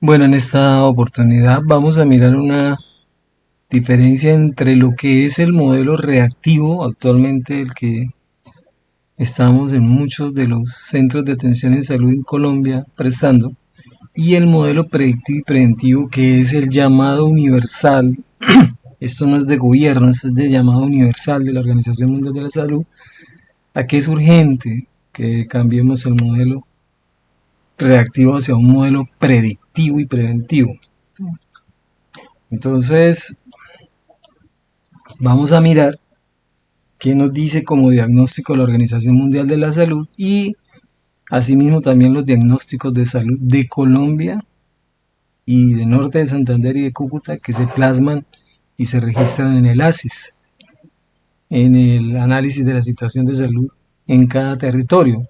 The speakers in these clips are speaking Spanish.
Bueno, en esta oportunidad vamos a mirar una diferencia entre lo que es el modelo reactivo, actualmente el que estamos en muchos de los centros de atención en salud en Colombia prestando, y el modelo predictivo y preventivo que es el llamado universal. Esto no es de gobierno, esto es de llamado universal de la Organización Mundial de la Salud, a que es urgente que cambiemos el modelo reactivo hacia un modelo predictivo y preventivo. Entonces, vamos a mirar qué nos dice como diagnóstico la Organización Mundial de la Salud y asimismo también los diagnósticos de salud de Colombia y de Norte de Santander y de Cúcuta que se plasman y se registran en el ASIS, en el análisis de la situación de salud en cada territorio.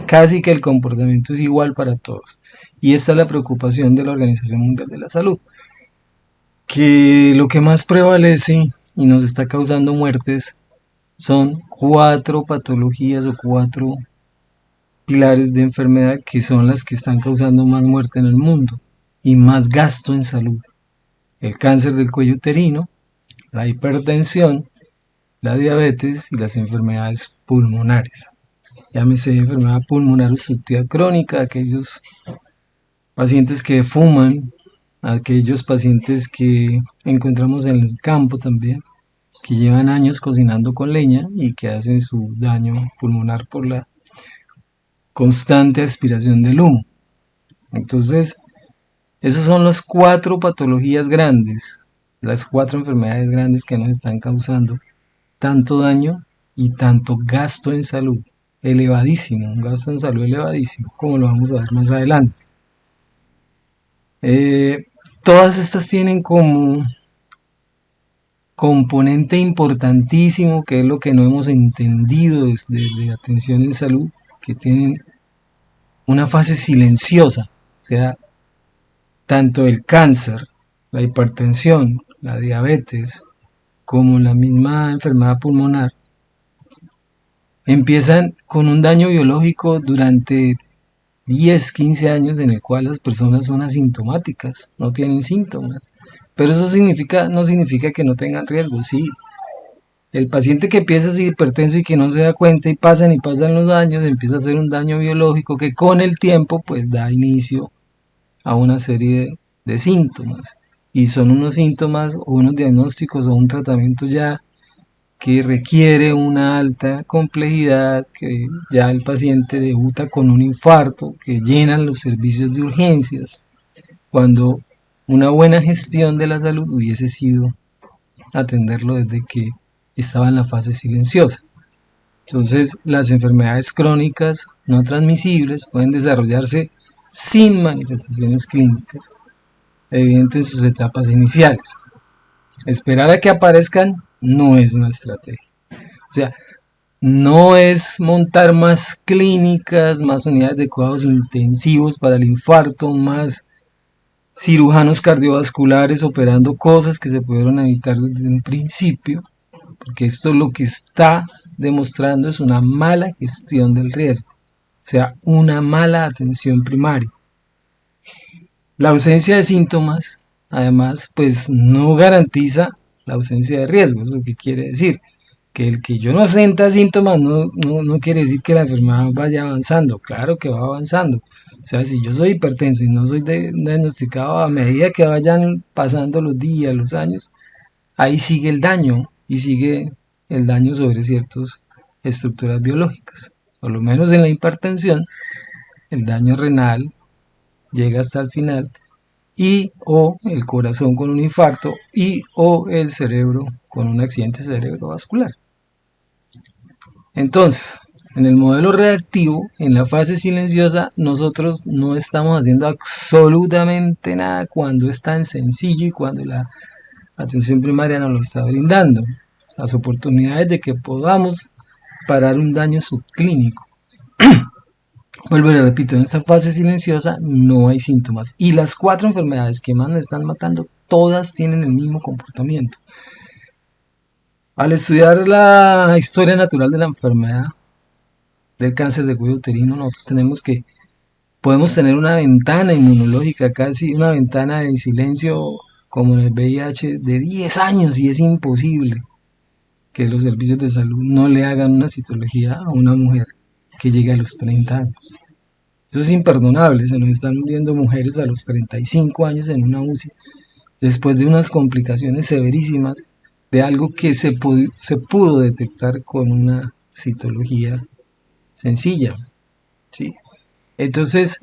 Casi que el comportamiento es igual para todos. Y esta es la preocupación de la Organización Mundial de la Salud, que lo que más prevalece y nos está causando muertes son 4 patologías o 4 pilares de enfermedad que son las que están causando más muerte en el mundo y más gasto en salud. El cáncer del cuello uterino, la hipertensión, la diabetes y las enfermedades pulmonares. Llámese enfermedad pulmonar obstructiva crónica, aquellos pacientes que fuman, aquellos pacientes que encontramos en el campo también, que llevan años cocinando con leña y que hacen su daño pulmonar por la constante aspiración del humo. Entonces, esas son las 4 patologías grandes, las 4 enfermedades grandes que nos están causando tanto daño y tanto gasto en salud elevadísimo, un gasto en salud elevadísimo, como lo vamos a ver más adelante. Todas estas tienen como componente importantísimo, que es lo que no hemos entendido desde de atención en salud, que tienen una fase silenciosa, o sea, tanto el cáncer, la hipertensión, la diabetes, como la misma enfermedad pulmonar, empiezan con un daño biológico durante 10, 15 años en el cual las personas son asintomáticas, no tienen síntomas. Pero eso no significa que no tengan riesgo, sí. El paciente que empieza así hipertenso y que no se da cuenta y pasan los años, empieza a hacer un daño biológico que con el tiempo pues da inicio a una serie de síntomas. Y son unos síntomas o unos diagnósticos o un tratamiento ya que requiere una alta complejidad, que ya el paciente debuta con un infarto, que llenan los servicios de urgencias, cuando una buena gestión de la salud hubiese sido atenderlo desde que estaba en la fase silenciosa. Entonces, las enfermedades crónicas no transmisibles pueden desarrollarse sin manifestaciones clínicas evidentes en sus etapas iniciales. Esperar a que aparezcan no es una estrategia. O sea, no es montar más clínicas, más unidades de cuidados intensivos para el infarto, más cirujanos cardiovasculares operando cosas que se pudieron evitar desde un principio, porque esto lo que está demostrando es una mala gestión del riesgo, o sea, una mala atención primaria. La ausencia de síntomas, además, pues no garantiza la ausencia de riesgo. ¿Eso qué quiere decir? Que el que yo no sienta síntomas no quiere decir que la enfermedad vaya avanzando. Claro que va avanzando. O sea, si yo soy hipertenso y no soy diagnosticado a medida que vayan pasando los días, los años, ahí sigue el daño y sigue el daño sobre ciertas estructuras biológicas. Por lo menos en la hipertensión, el daño renal llega hasta el final y o el corazón con un infarto y o el cerebro con un accidente cerebrovascular. Entonces, en el modelo reactivo, en la fase silenciosa, nosotros no estamos haciendo absolutamente nada cuando es tan sencillo y cuando la atención primaria nos lo está brindando. Las oportunidades de que podamos parar un daño subclínico. Vuelvo y le repito, en esta fase silenciosa no hay síntomas. Y las 4 enfermedades que más nos están matando, todas tienen el mismo comportamiento. Al estudiar la historia natural de la enfermedad del cáncer de cuello uterino, nosotros tenemos que Podemos tener una ventana inmunológica, casi una ventana de silencio como en el VIH de 10 años, y es imposible que los servicios de salud no le hagan una citología a una mujer que llegue a los 30 años. Eso es imperdonable. Se nos están muriendo mujeres a los 35 años en una UCI después de unas complicaciones severísimas de algo que se pudo detectar con una citología sencilla, ¿sí? Entonces,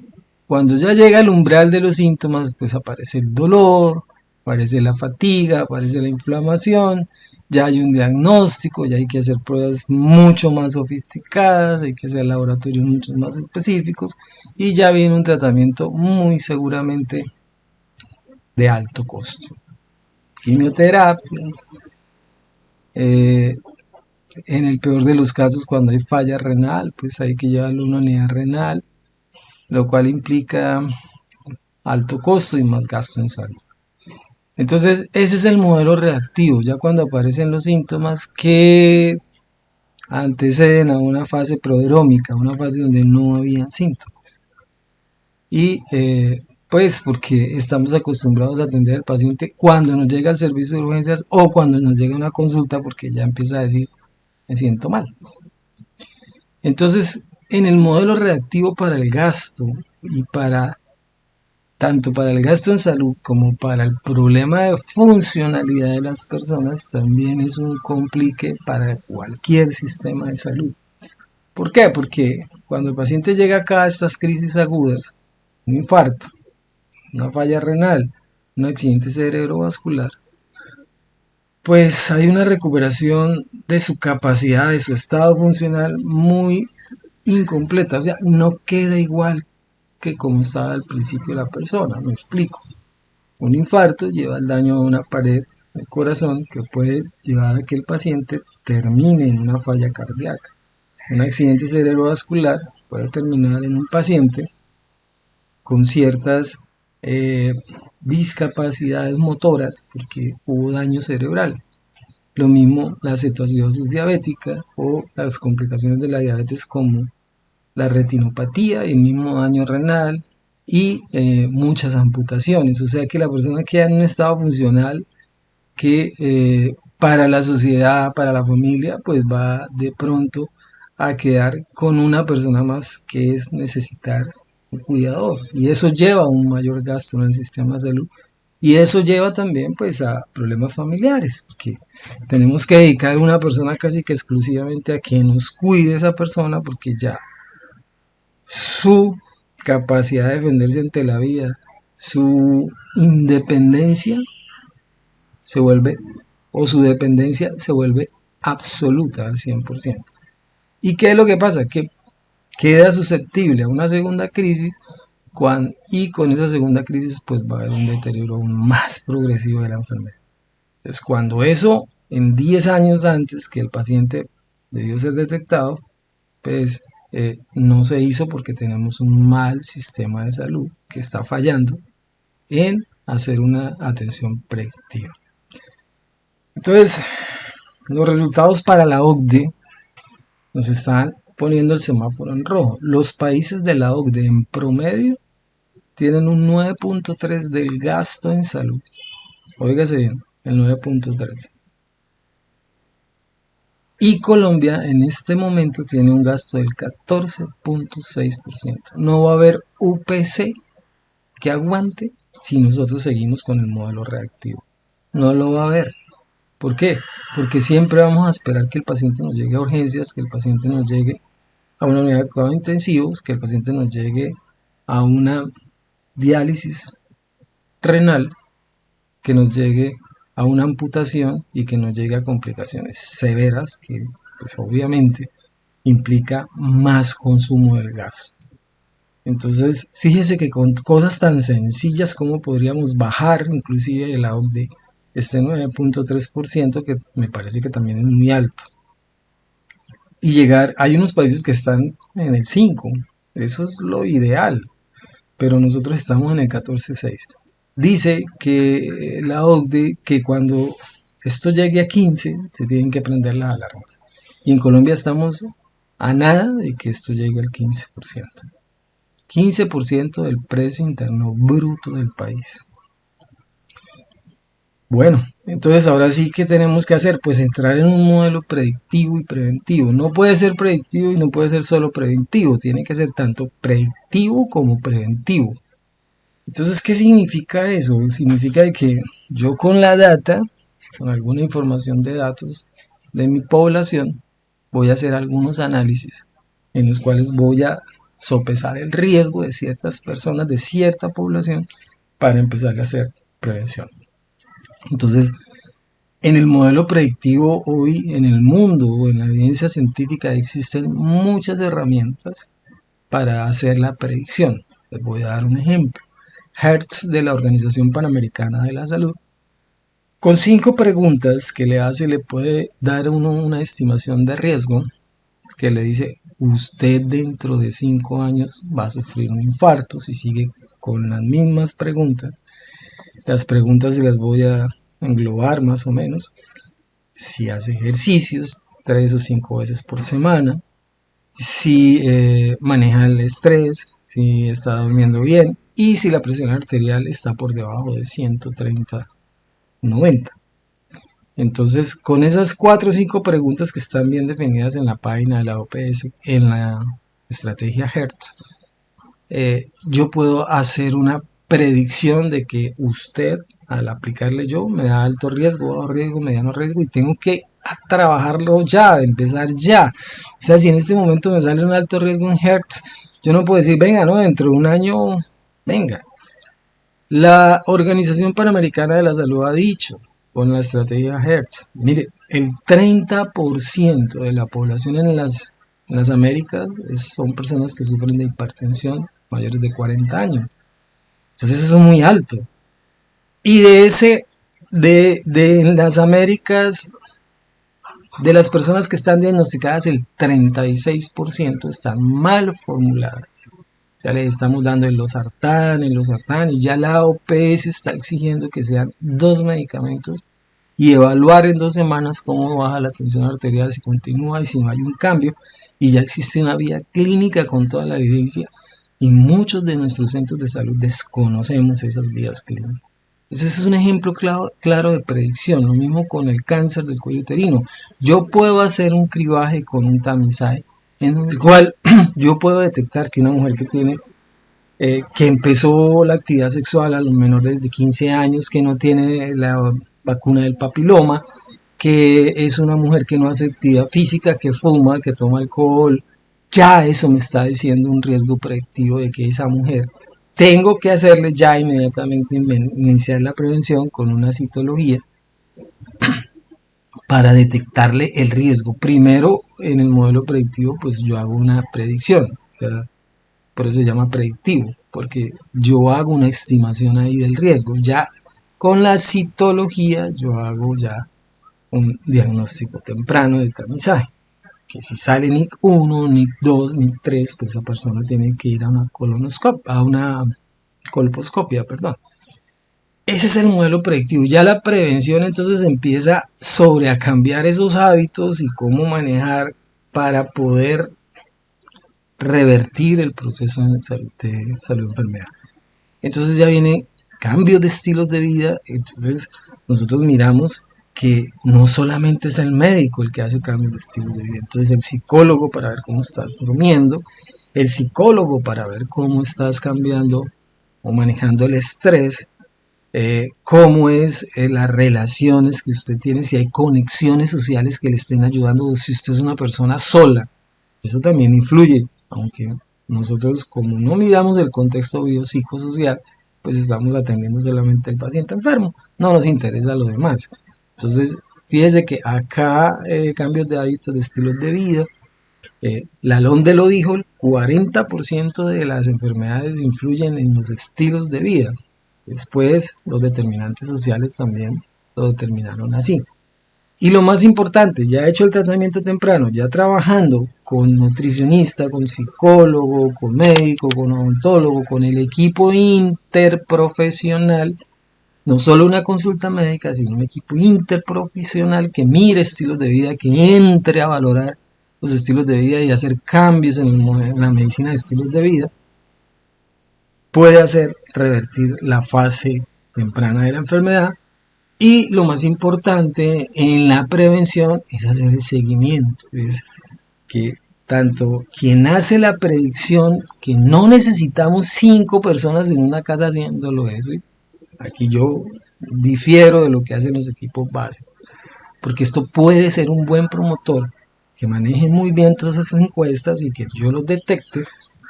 cuando ya llega al umbral de los síntomas, pues aparece el dolor, aparece la fatiga, aparece la inflamación, ya hay un diagnóstico, ya hay que hacer pruebas mucho más sofisticadas, hay que hacer laboratorios mucho más específicos, y ya viene un tratamiento muy seguramente de alto costo. Quimioterapias, en el peor de los casos, cuando hay falla renal, pues hay que llevarlo a una unidad renal, lo cual implica alto costo y más gasto en salud. Entonces, ese es el modelo reactivo, ya cuando aparecen los síntomas que anteceden a una fase prodrómica, una fase donde no había síntomas. Y pues porque estamos acostumbrados a atender al paciente cuando nos llega al servicio de urgencias o cuando nos llega una consulta, porque ya empieza a decir, me siento mal. Entonces, en el modelo reactivo para el gasto y tanto para el gasto en salud como para el problema de funcionalidad de las personas, también es un complique para cualquier sistema de salud. ¿Por qué? Porque cuando el paciente llega acá a estas crisis agudas, un infarto, una falla renal, un accidente cerebrovascular, pues hay una recuperación de su capacidad, de su estado funcional muy incompleta, o sea, no queda igual que como estaba al principio la persona. Me explico. Un infarto lleva el daño a una pared del corazón que puede llevar a que el paciente termine en una falla cardíaca. Un accidente cerebrovascular puede terminar en un paciente con ciertas discapacidades motoras porque hubo daño cerebral. Lo mismo la cetoacidosis diabética o las complicaciones de la diabetes como la retinopatía, el mismo daño renal y muchas amputaciones. O sea que la persona queda en un estado funcional que para la sociedad, para la familia, pues va de pronto a quedar con una persona más que es necesitar un cuidador, y eso lleva a un mayor gasto en el sistema de salud, y eso lleva también pues a problemas familiares, porque tenemos que dedicar una persona casi que exclusivamente a que nos cuide esa persona, porque ya su capacidad de defenderse ante la vida, su independencia se vuelve, o su dependencia se vuelve absoluta al 100%. ¿Y qué es lo que pasa? Que queda susceptible a una segunda crisis y con esa segunda crisis pues va a haber un deterioro aún más progresivo de la enfermedad. Entonces, cuando eso en 10 años antes que el paciente debió ser detectado, pues no se hizo porque tenemos un mal sistema de salud que está fallando en hacer una atención predictiva. Entonces, los resultados para la OCDE nos están poniendo el semáforo en rojo. Los países de la OCDE en promedio tienen un 9.3 del gasto en salud. Óigase bien, el 9.3. Y Colombia en este momento tiene un gasto del 14.6%. No va a haber UPC que aguante si nosotros seguimos con el modelo reactivo. No lo va a haber. ¿Por qué? Porque siempre vamos a esperar que el paciente nos llegue a urgencias, que el paciente nos llegue a una unidad de cuidados intensivos, que el paciente nos llegue a una diálisis renal, que nos llegue a una amputación y que nos llegue a complicaciones severas que pues obviamente implica más consumo del gasto. Entonces fíjese que con cosas tan sencillas como podríamos bajar inclusive de la OCDE este 9.3%, que me parece que también es muy alto, y llegar, hay unos países que están en el 5, eso es lo ideal, pero nosotros estamos en el 14.6. Dice que la OCDE que cuando esto llegue a 15 se tienen que prender las alarmas, y en Colombia estamos a nada de que esto llegue al 15%. 15% del precio interno bruto del país. Bueno, entonces ahora sí, ¿qué tenemos que hacer? Pues entrar en un modelo predictivo y preventivo. No puede ser predictivo y no puede ser solo preventivo, tiene que ser tanto predictivo como preventivo. Entonces, ¿qué significa eso? Significa que yo con la data, con alguna información de datos de mi población, voy a hacer algunos análisis en los cuales voy a sopesar el riesgo de ciertas personas, de cierta población, para empezar a hacer prevención. Entonces, en el modelo predictivo hoy en el mundo o en la evidencia científica existen muchas herramientas para hacer la predicción. Les voy a dar un ejemplo. Hertz, de la Organización Panamericana de la Salud, con 5 preguntas que le hace, le puede dar a uno una estimación de riesgo que le dice: usted dentro de 5 años va a sufrir un infarto si sigue con las mismas preguntas. Las preguntas se las voy a englobar más o menos: si hace ejercicios 3 o 5 veces por semana, si maneja el estrés, si está durmiendo bien y si la presión arterial está por debajo de 130/90. Entonces, con esas 4 o 5 preguntas que están bien definidas en la página de la OPS, en la estrategia Hertz, yo puedo hacer una predicción de que usted, al aplicarle yo, me da alto riesgo, bajo riesgo, mediano riesgo, y tengo que trabajarlo ya, empezar ya. O sea, si en este momento me sale un alto riesgo en Hertz, yo no puedo decir, venga, no, dentro de un año, venga. La Organización Panamericana de la Salud ha dicho, con la estrategia Hertz, mire, el 30% de la población en las Américas son personas que sufren de hipertensión mayores de 40 años. Entonces eso es muy alto. Y de las Américas, de las personas que están diagnosticadas, el 36% están mal formuladas. Ya les estamos dando el losartán, y ya la OPS está exigiendo que sean 2 medicamentos y evaluar en 2 semanas cómo baja la tensión arterial, si continúa y si no hay un cambio. Y ya existe una vía clínica con toda la evidencia, y muchos de nuestros centros de salud desconocemos esas vías clínicas. Entonces ese es un ejemplo claro de predicción. Lo mismo con el cáncer del cuello uterino. Yo puedo hacer un cribaje con un tamizaje en el cual yo puedo detectar que una mujer que empezó la actividad sexual a los menores de 15 años, que no tiene la vacuna del papiloma, que es una mujer que no hace actividad física, que fuma, que toma alcohol, ya eso me está diciendo un riesgo predictivo de que esa mujer tengo que hacerle ya inmediatamente iniciar la prevención con una citología para detectarle el riesgo. Primero, en el modelo predictivo, pues yo hago una predicción, o sea, por eso se llama predictivo, porque yo hago una estimación ahí del riesgo. Ya con la citología yo hago ya un diagnóstico temprano de tamizaje, que si sale NIC 1, NIC 2, NIC 3, pues esa persona tiene que ir a una colposcopia, perdón. Ese es el modelo predictivo. Ya la prevención entonces empieza sobre a cambiar esos hábitos y cómo manejar para poder revertir el proceso de salud-enfermedad. Entonces ya viene cambios de estilos de vida. Entonces nosotros miramos que no solamente es el médico el que hace cambios de estilo de vida. Entonces el psicólogo para ver cómo estás durmiendo, el psicólogo para ver cómo estás cambiando o manejando el estrés, cómo es las relaciones que usted tiene, si hay conexiones sociales que le estén ayudando, o si usted es una persona sola. Eso también influye, aunque nosotros, como no miramos el contexto biopsicosocial, pues estamos atendiendo solamente al paciente enfermo, no nos interesa lo demás. Entonces, fíjese que acá cambios de hábitos, de estilos de vida, Lalonde lo dijo, el 40% de las enfermedades influyen en los estilos de vida. Después, los determinantes sociales también lo determinaron así. Y lo más importante, ya hecho el tratamiento temprano, ya trabajando con nutricionista, con psicólogo, con médico, con odontólogo, con el equipo interprofesional, no solo una consulta médica, sino un equipo interprofesional que mire estilos de vida, que entre a valorar los estilos de vida y hacer cambios en la medicina de estilos de vida. puede hacer revertir la fase temprana de la enfermedad. Y lo más importante en la prevención es hacer el seguimiento. Es que tanto quien hace la predicción, que no necesitamos 5 personas en una casa haciéndolo eso. Aquí yo difiero de lo que hacen los equipos básicos, porque esto puede ser un buen promotor que maneje muy bien todas esas encuestas y que yo los detecte,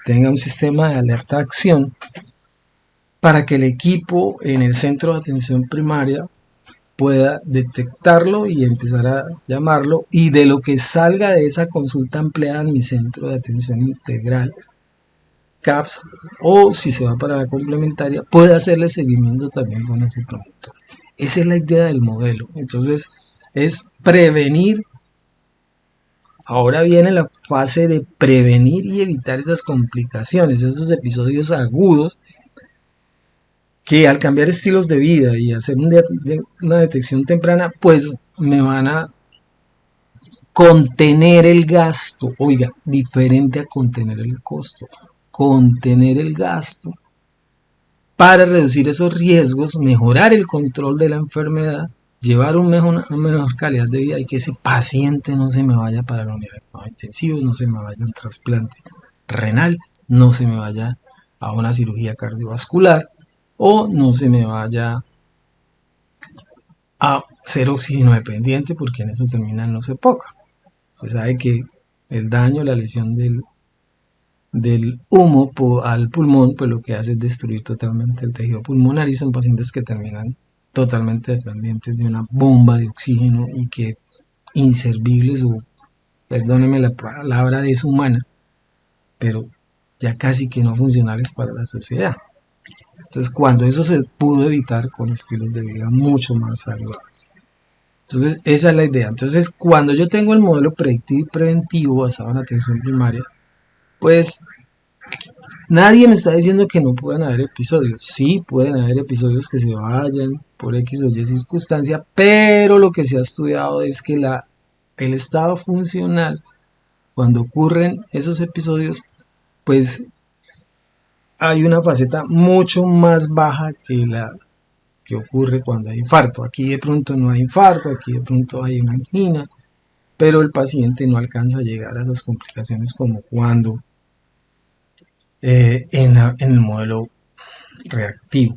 tenga un sistema de alerta de acción para que el equipo en el centro de atención primaria pueda detectarlo y empezar a llamarlo, y de lo que salga de esa consulta ampliada en mi centro de atención integral, CAPS, o si se va para la complementaria, puede hacerle seguimiento también con ese promotor. Esa es la idea del modelo. Entonces es prevenir. Ahora viene la fase de prevenir y evitar esas complicaciones, esos episodios agudos que al cambiar estilos de vida y hacer una detección temprana, pues me van a contener el gasto. Oiga, diferente a contener el costo. Contener el gasto para reducir esos riesgos, mejorar el control de la enfermedad, llevar una mejor calidad de vida y que ese paciente no se me vaya para la unidad de cuidados intensivos, no se me vaya a un trasplante renal, no se me vaya a una cirugía cardiovascular o no se me vaya a ser oxígeno dependiente, porque en eso terminan los EPOC. Se sabe que el daño, la lesión del humo al pulmón, pues lo que hace es destruir totalmente el tejido pulmonar, y son pacientes que terminan totalmente dependientes de una bomba de oxígeno y que inservibles, o perdónenme la palabra deshumana, pero ya casi que no funcionales para la sociedad. Entonces, cuando eso se pudo evitar con estilos de vida mucho más saludables. Entonces, esa es la idea. Entonces, cuando yo tengo el modelo predictivo y preventivo basado en atención primaria, pues nadie me está diciendo que no puedan haber episodios. Sí, pueden haber episodios que se vayan por X o Y circunstancia, pero lo que se ha estudiado es que el estado funcional, cuando ocurren esos episodios, pues hay una faceta mucho más baja que la que ocurre cuando hay infarto. Aquí de pronto no hay infarto, aquí de pronto hay una angina, pero el paciente no alcanza a llegar a esas complicaciones como cuando en el modelo reactivo.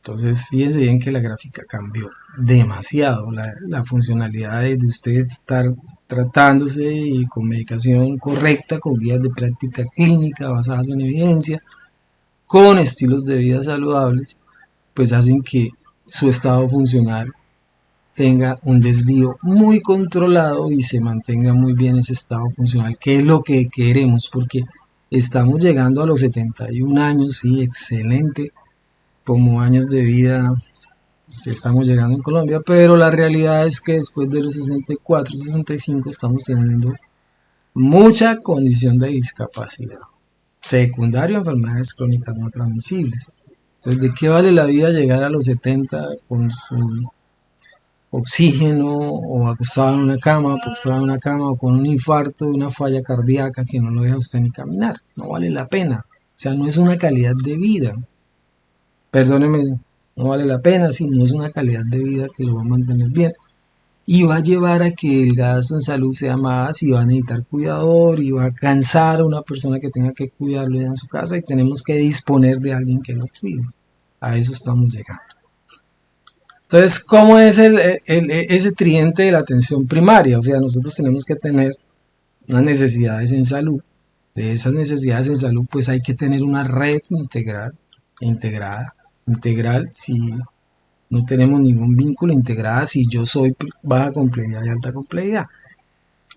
Entonces fíjense bien que la gráfica cambió demasiado. La funcionalidad de usted estar tratándose y con medicación correcta, con guías de práctica clínica basadas en evidencia, con estilos de vida saludables, pues hacen que su estado funcional tenga un desvío muy controlado y se mantenga muy bien ese estado funcional, que es lo que queremos, porque estamos llegando a los 71 años, sí, excelente como años de vida que estamos llegando en Colombia, pero la realidad es que después de los 64, 65 estamos teniendo mucha condición de discapacidad secundaria a enfermedades crónicas no transmisibles. Entonces, ¿de qué vale la vida llegar a los 70 con su oxígeno o acostado en una cama, postrado en una cama, o con un infarto, una falla cardíaca que no lo deja usted ni caminar? No vale la pena. O sea, no es una calidad de vida. Perdóneme, no vale la pena, si no es una calidad de vida que lo va a mantener bien. Y va a llevar a que el gasto en salud sea más, y va a necesitar cuidador, y va a cansar a una persona que tenga que cuidarlo en su casa, y tenemos que disponer de alguien que lo cuide. A eso estamos llegando. Entonces, ¿cómo es ese tridente de la atención primaria? O sea, nosotros tenemos que tener unas necesidades en salud. De esas necesidades en salud, pues hay que tener una red integrada. Integral si no tenemos ningún vínculo, integrada si yo soy baja complejidad y alta complejidad.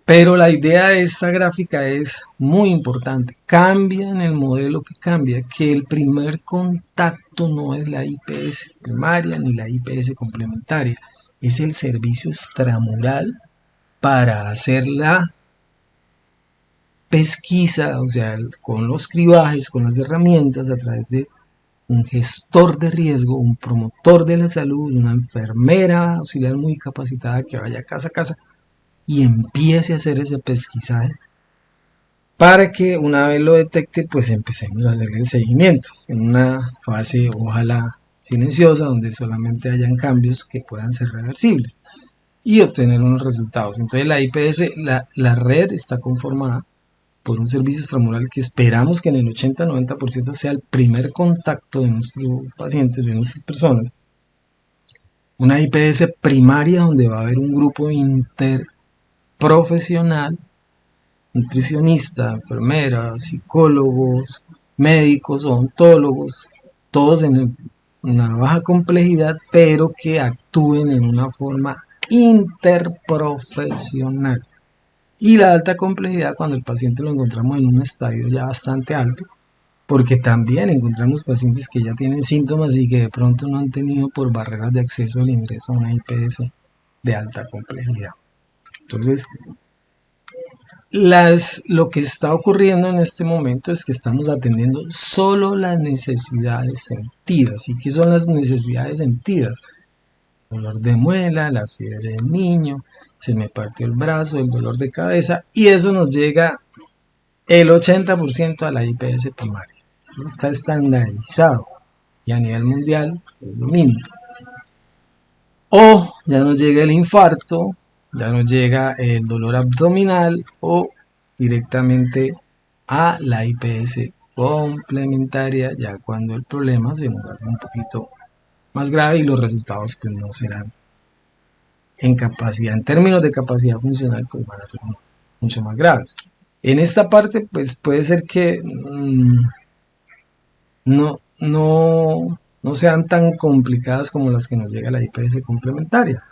Pero la idea de esta gráfica es muy importante. Cambia en el modelo, que cambia, que el primer contacto no es la IPS primaria ni la IPS complementaria, es el servicio extramural para hacer la pesquisa, o sea, con los cribajes, con las herramientas, a través de un gestor de riesgo, un promotor de la salud, una enfermera auxiliar muy capacitada que vaya casa a casa y empiece a hacer ese pesquisaje para que una vez lo detecte, pues empecemos a hacer el seguimiento en una fase, ojalá silenciosa, donde solamente hayan cambios que puedan ser reversibles y obtener unos resultados. Entonces la IPS, la red está conformada por un servicio extramural que esperamos que en el 80-90% sea el primer contacto de nuestros pacientes, de nuestras personas. Una IPS primaria donde va a haber un grupo interprofesional, nutricionista, enfermera, psicólogos, médicos, odontólogos, todos en una baja complejidad, pero que actúen en una forma interprofesional. Y la alta complejidad cuando el paciente lo encontramos en un estadio ya bastante alto, porque también encontramos pacientes que ya tienen síntomas y que de pronto no han tenido por barreras de acceso el ingreso a una IPS de alta complejidad. Entonces, lo que está ocurriendo en este momento es que estamos atendiendo solo las necesidades sentidas. ¿Y qué son las necesidades sentidas? Dolor de muela, la fiebre del niño, se me partió el brazo, el dolor de cabeza, y eso nos llega el 80% a la IPS primaria. Eso está estandarizado y a nivel mundial es lo mismo. O ya nos llega el infarto, ya nos llega el dolor abdominal o directamente a la IPS complementaria, ya cuando el problema se nos hace un poquito más grave y los resultados pues no serán en capacidad, en términos de capacidad funcional, pues van a ser mucho más graves. En esta parte pues puede ser que no sean tan complicadas como las que nos llega la IPS complementaria.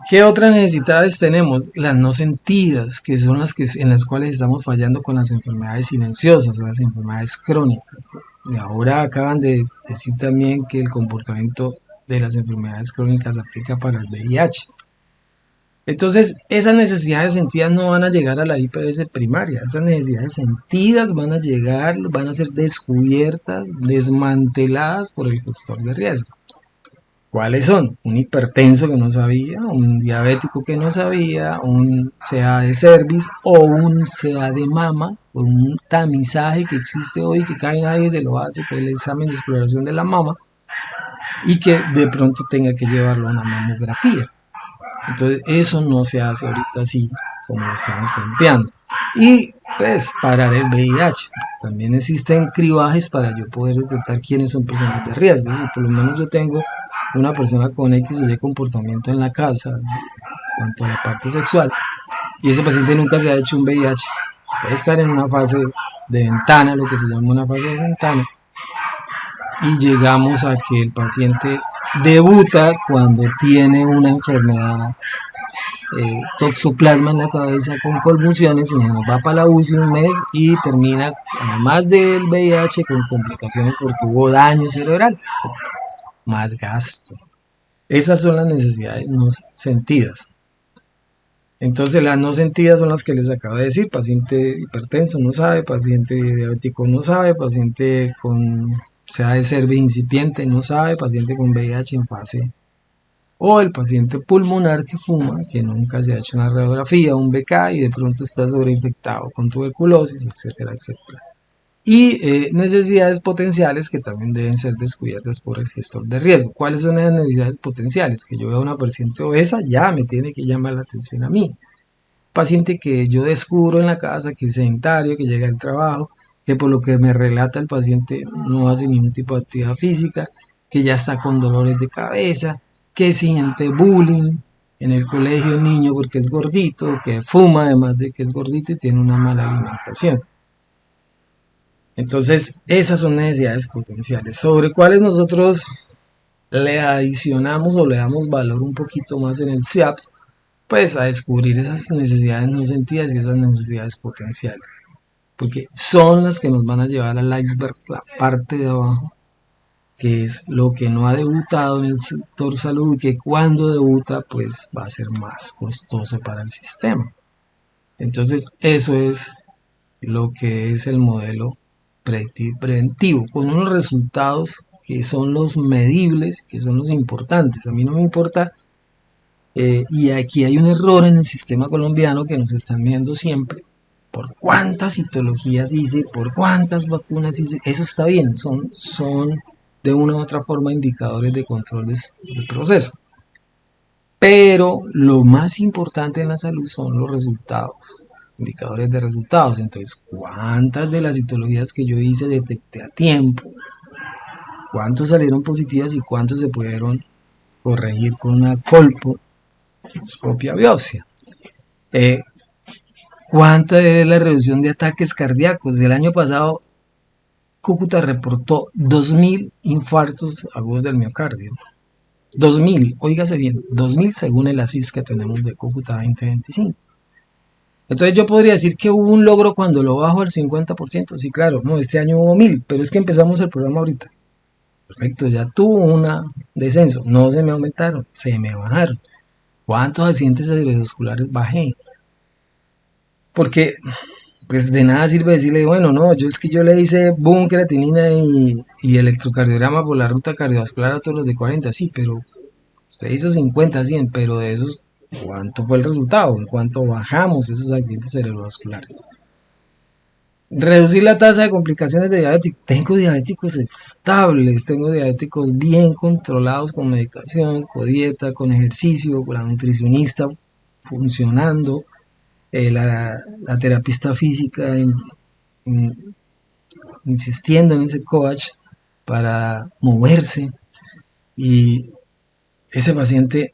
¿Qué otras necesidades tenemos? Las no sentidas, que son las en las cuales estamos fallando con las enfermedades silenciosas, las enfermedades crónicas. Y ahora acaban de decir también que el comportamiento de las enfermedades crónicas aplica para el VIH. Entonces, esas necesidades sentidas no van a llegar a la IPS primaria. Esas necesidades sentidas van a llegar, van a ser descubiertas, desmanteladas por el gestor de riesgo. ¿Cuáles son? Un hipertenso que no sabía, un diabético que no sabía, un CA de cervix o un CA de mama, o un tamizaje que existe hoy que casi nadie se lo hace, que es el examen de exploración de la mama, y que de pronto tenga que llevarlo a una mamografía. Entonces eso no se hace ahorita así como lo estamos planteando. Y pues parar el VIH. También existen cribajes para yo poder detectar quiénes son personas de riesgo. Si por lo menos yo tengo una persona con X o Y comportamiento en la casa en cuanto a la parte sexual y ese paciente nunca se ha hecho un VIH, puede estar en una fase de ventana, lo que se llama una fase de ventana, y llegamos a que el paciente debuta cuando tiene una enfermedad toxoplasma en la cabeza con convulsiones y nos va para la UCI un mes y termina, además del VIH, con complicaciones porque hubo daño cerebral, más gasto. Esas son las necesidades no sentidas. Entonces las no sentidas son las que les acabo de decir: paciente hipertenso no sabe, paciente diabético no sabe, paciente con CA de cervix incipiente no sabe, paciente con VIH en fase, o el paciente pulmonar que fuma, que nunca se ha hecho una radiografía, un BK y de pronto está sobreinfectado con tuberculosis, etcétera, etcétera. Y necesidades potenciales que también deben ser descubiertas por el gestor de riesgo. ¿Cuáles son esas necesidades potenciales? Que yo vea a una paciente obesa, ya me tiene que llamar la atención a mí. Paciente que yo descubro en la casa que es sedentario, que llega al trabajo, que por lo que me relata el paciente no hace ningún tipo de actividad física, que ya está con dolores de cabeza, que siente bullying en el colegio el niño porque es gordito, que fuma además de que es gordito y tiene una mala alimentación. Entonces, esas son necesidades potenciales, sobre cuales nosotros le adicionamos o le damos valor un poquito más en el SIAPS, pues a descubrir esas necesidades no sentidas y esas necesidades potenciales, porque son las que nos van a llevar al iceberg, la parte de abajo, que es lo que no ha debutado en el sector salud y que cuando debuta pues va a ser más costoso para el sistema. Entonces, eso es lo que es el modelo preventivo, con unos resultados que son los medibles, que son los importantes. A mí no me importa, y aquí hay un error en el sistema colombiano que nos están viendo siempre, por cuántas citologías hice, por cuántas vacunas hice, eso está bien, son de una u otra forma indicadores de control del proceso. Pero lo más importante en la salud son los resultados, indicadores de resultados. Entonces, ¿cuántas de las citologías que yo hice detecté a tiempo? ¿Cuántos salieron positivas y cuántos se pudieron corregir con una colposcopia biopsia? ¿Cuánta es la reducción de ataques cardíacos? El año pasado, Cúcuta reportó 2.000 infartos agudos del miocardio. 2.000, óigase bien, 2.000 según el ASIS que tenemos de Cúcuta 2025. Entonces yo podría decir que hubo un logro cuando lo bajo al 50%. Sí, claro, no, este año hubo 1.000, pero es que empezamos el programa ahorita. Perfecto, ya tuvo un descenso, no se me aumentaron, se me bajaron. ¿Cuántos accidentes cerebrovasculares bajé? Porque pues de nada sirve decirle, bueno, no, yo le hice boom, creatinina y electrocardiograma por la ruta cardiovascular a todos los de 40, sí, pero usted hizo 50, 100, pero de esos, ¿cuánto fue el resultado? ¿En cuánto bajamos esos accidentes cerebrovasculares? Reducir la tasa de complicaciones de diabetes. Tengo diabéticos estables, tengo diabéticos bien controlados con medicación, con dieta, con ejercicio, con la nutricionista funcionando, la terapista física insistiendo en ese coach para moverse, y ese paciente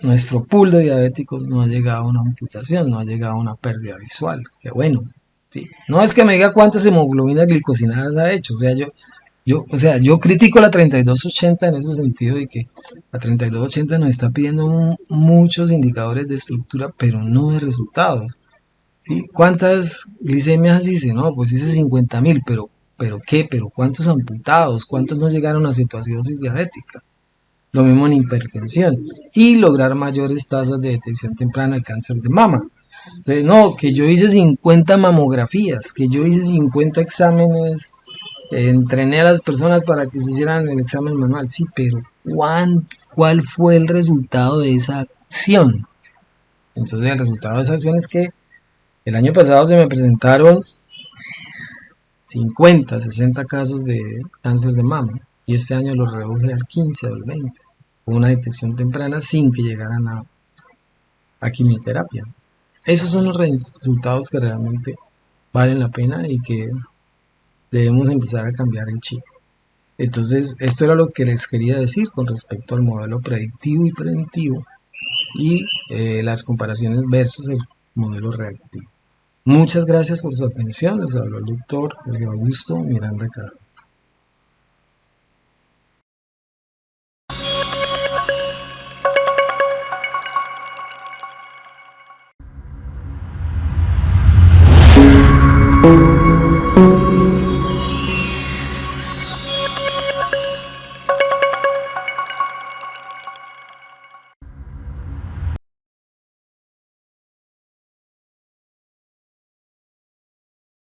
nuestro pool de diabéticos no ha llegado a una amputación, no ha llegado a una pérdida visual. Qué bueno. Sí. No es que me diga cuántas hemoglobinas glicosinadas ha hecho, yo critico la 3280 en ese sentido de que la 3280 nos está pidiendo muchos indicadores de estructura, pero no de resultados. ¿Sí? ¿Cuántas glicemias hice? No, pues hice 50.000, pero ¿qué? ¿Pero cuántos amputados? ¿Cuántos no llegaron a cetoacidosis diabética? Lo mismo en hipertensión, y lograr mayores tasas de detección temprana de cáncer de mama. Entonces, no, que yo hice 50 mamografías, que yo hice 50 exámenes, entrené a las personas para que se hicieran el examen manual, sí, pero ¿cuál fue el resultado de esa acción? Entonces el resultado de esa acción es que el año pasado se me presentaron 50, 60 casos de cáncer de mama, y este año lo reduje al 15 o al 20, con una detección temprana sin que llegaran a quimioterapia. Esos son los resultados que realmente valen la pena y que debemos empezar a cambiar el chip. Entonces, esto era lo que les quería decir con respecto al modelo predictivo y preventivo y las comparaciones versus el modelo reactivo. Muchas gracias por su atención. Les habló el doctor Augusto Miranda Caro.